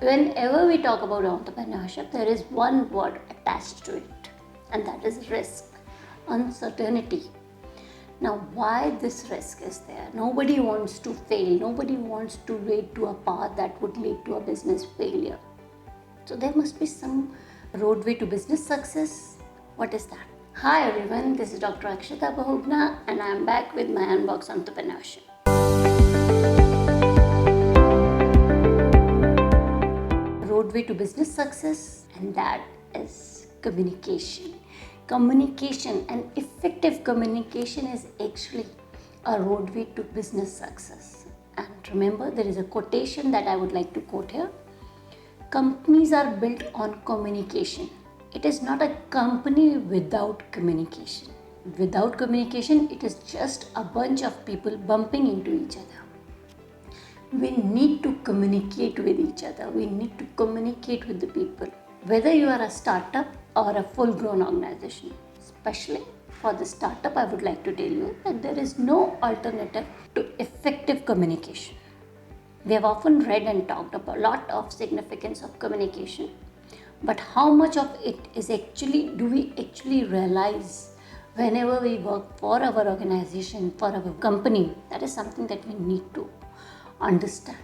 Whenever we talk about entrepreneurship, there is one word attached to it, and that is risk, uncertainty. Now, why this risk is there? Nobody wants to fail. Nobody wants to lead to a path that would lead to a business failure. So there must be some roadway to business success. What is that? Hi everyone, this is Dr. Akshita Bahuguna, and I am back with my Unbox Entrepreneurship. Roadway to business success, and that is communication. Communication and effective communication is actually a roadway to business success. And remember, there is a quotation that I would like to quote here. Companies are built on communication. It is not a company without communication. Without communication, it is just a bunch of people bumping into each other. We need to communicate with each other. We need to communicate with the people. Whether you are a startup or a full-grown organization, especially for the startup, I would like to tell you that there is no alternative to effective communication. We have often read and talked about a lot of significance of communication, but how much of it is do we actually realize whenever we work for our organization, for our company? That is something that we need to understand.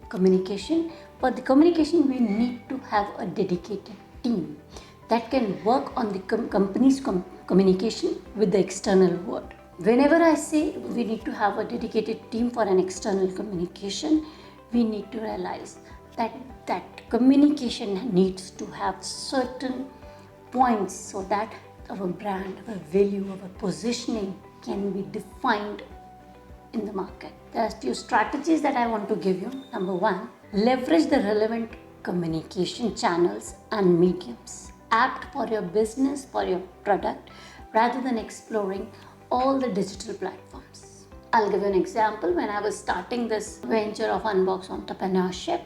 Communication. For the communication, we need to have a dedicated team that can work on the company's communication with the external world. Whenever I say we need to have a dedicated team for an external communication, we need to realize that communication needs to have certain points so that our brand, our value, our positioning can be defined in the market. There are a few strategies that I want to give you. Number one, leverage the relevant communication channels and mediums. Apt for your business, for your product, rather than exploring all the digital platforms. I'll give you an example. When I was starting this venture of Unbox Entrepreneurship,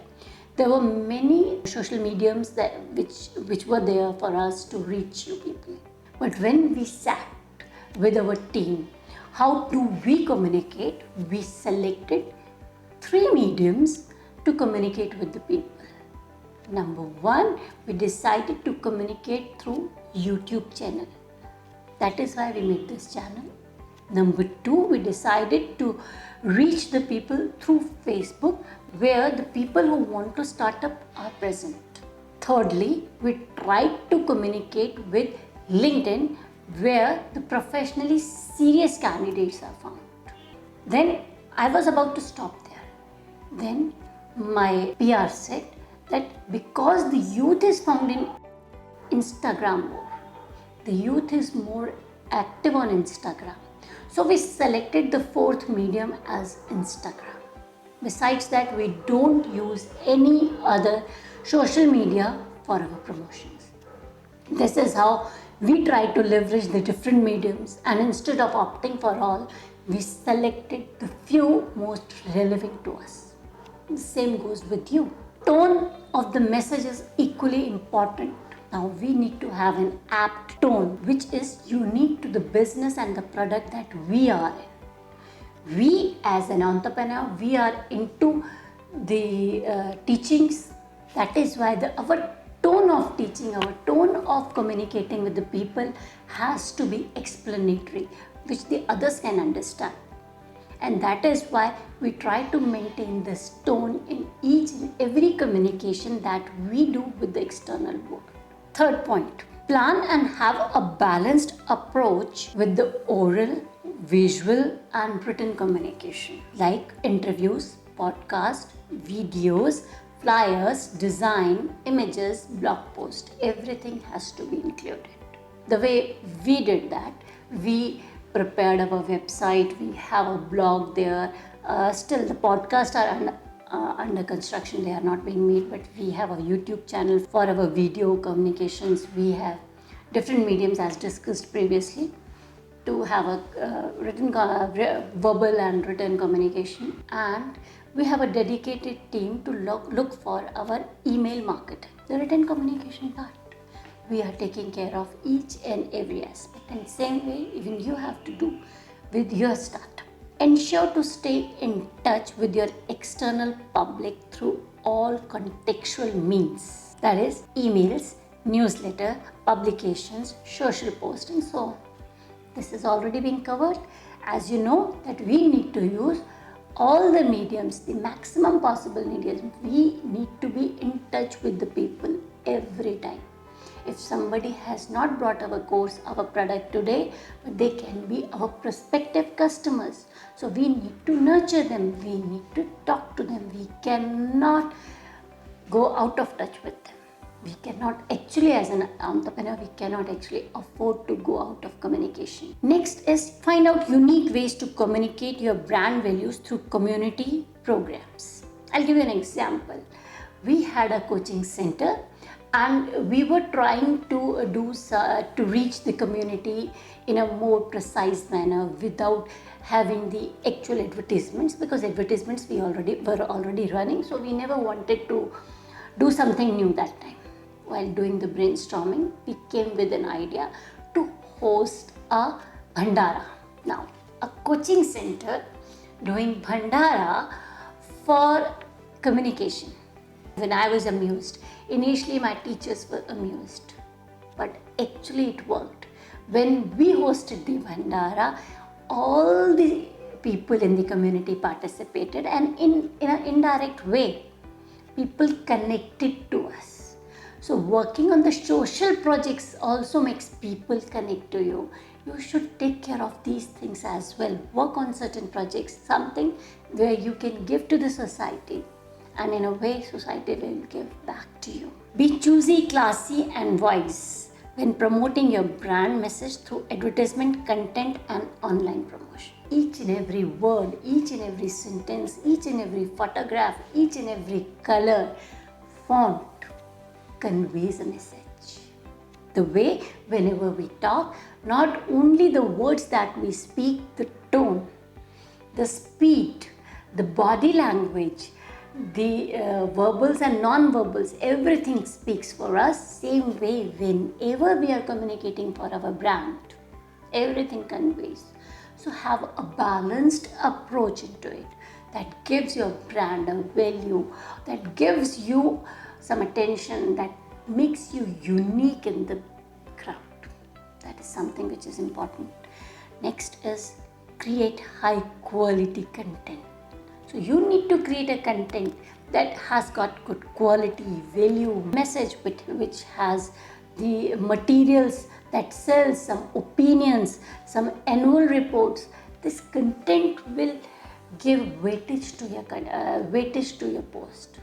there were many social mediums which were there for us to reach you people. But when we sat with our team, how do we communicate? We selected 3 mediums to communicate with the people. Number one, we decided to communicate through YouTube channel. That is why we made this channel. Number two, we decided to reach the people through Facebook, where the people who want to start up are present. Thirdly, we tried to communicate with LinkedIn, where the professionally serious candidates are found. Then I was about to stop there. Then my PR said that because the youth is found in Instagram more, the youth is more active on Instagram. So we selected the 4th medium as Instagram. Besides that, we don't use any other social media for our promotions. This is how we try to leverage the different mediums, and instead of opting for all, we selected the few most relevant to us. The same goes with you. Tone of the message is equally important. Now we need to have an apt tone which is unique to the business and the product that we are in. We as an entrepreneur, we are into the teachings. That is why our tone of teaching, our tone of communicating with the people has to be explanatory, which the others can understand. And that is why we try to maintain this tone in each and every communication that we do with the external world. Third point, plan and have a balanced approach with the oral, visual and written communication, like interviews, podcasts, videos, flyers, design, images, blog post. Everything has to be included. The way we did that, we prepared our website, we have a blog there. Still the podcasts are under construction, they are not being made, but we have a YouTube channel for our video communications. We have different mediums as discussed previously to have a verbal and written communication, and we have a dedicated team to look for our email marketing, the written communication part. We are taking care of each and every aspect, and same way even you have to do with your startup. Ensure to stay in touch with your external public through all contextual means. That is emails, newsletter, publications, social posts and so on. This has already been covered. As you know that we need to use all the mediums, the maximum possible mediums. We need to be in touch with the people every time. If somebody has not bought our course, our product today, but they can be our prospective customers. So we need to nurture them, we need to talk to them. We cannot go out of touch with them. We cannot actually, as an entrepreneur, we cannot actually afford to go out of communication. Next is find out unique ways to communicate your brand values through community programs. I'll give you an example. We had a coaching center and we were trying to to reach the community in a more precise manner without having the actual advertisements, because advertisements were already running, so we never wanted to do something new that time. While doing the brainstorming, we came with an idea to host a bhandara. Now, a coaching center doing bhandara for communication. When I was amused, initially my teachers were amused, but actually it worked. When we hosted the bhandara, all the people in the community participated, and in an indirect way, people connected to us. So working on the social projects also makes people connect to you. You should take care of these things as well. Work on certain projects, something where you can give to the society, and in a way society will give back to you. Be choosy, classy and wise when promoting your brand message through advertisement, content and online promotion. Each and every word, each and every sentence, each and every photograph, each and every color, font conveys a message. The way whenever we talk, not only the words that we speak, the tone, the speed, the body language, the verbals and non-verbals, everything speaks for us. Same way, whenever we are communicating for our brand, everything conveys. So have a balanced approach into it that gives your brand a value, that gives you some attention, that makes you unique in the crowd. That is something which is important. Next is create high quality content. So you need to create a content that has got good quality, value, message which has the materials that sells, some opinions, some annual reports. This content will give weightage to your post.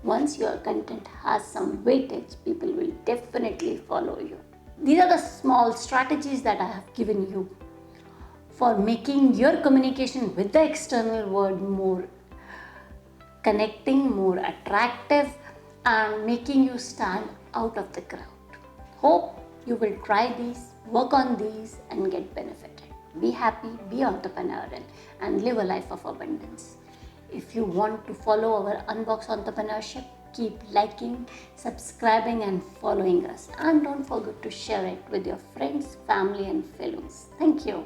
Once your content has some weightage, people will definitely follow you. These are the small strategies that I have given you for making your communication with the external world more connecting, more attractive, and making you stand out of the crowd. Hope you will try these, work on these and get benefited. Be happy, be entrepreneurial and live a life of abundance. If you want to follow our Unbox Entrepreneurship, keep liking, subscribing and following us. And don't forget to share it with your friends, family and fellows. Thank you.